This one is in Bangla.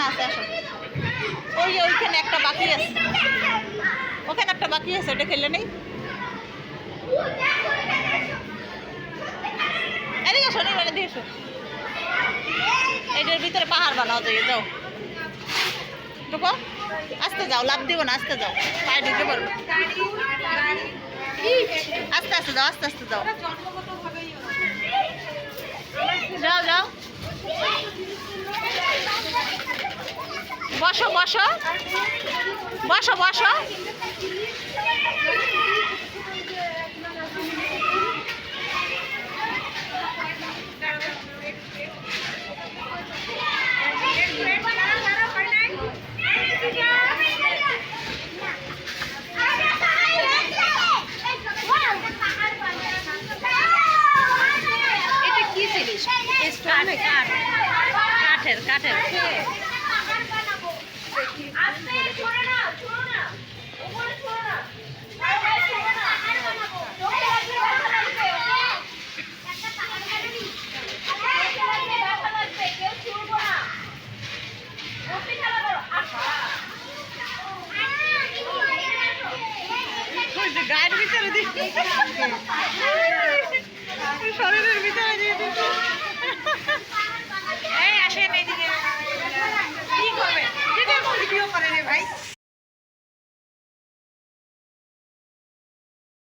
না আছে আসো। ওইখানে একটা বাকি আছে, ওখানে একটা বাকি আছে, ওটা খেলে নেই। এদিকে আসো, এবারে দিয়ে এসো। এটার ভিতরে পাহাড় বানাও যায়, যাও ঢুকো, আস্তে যাও, লাভ দিব না, আস্তে যাও, পায়ে ঢুকে পড়বে। আস্তে আস্তে যাও, আস্তে আস্তে যাও, যাও যাও, বসো বসো বসো বসো। কাঠের কাঠের গায়ের ভিতরে শরীরের ভিতরে দিয়ে দিচ্ছে। এই আসেন এইদিকে, কি করবে? ভিডিও করে রে ভাই।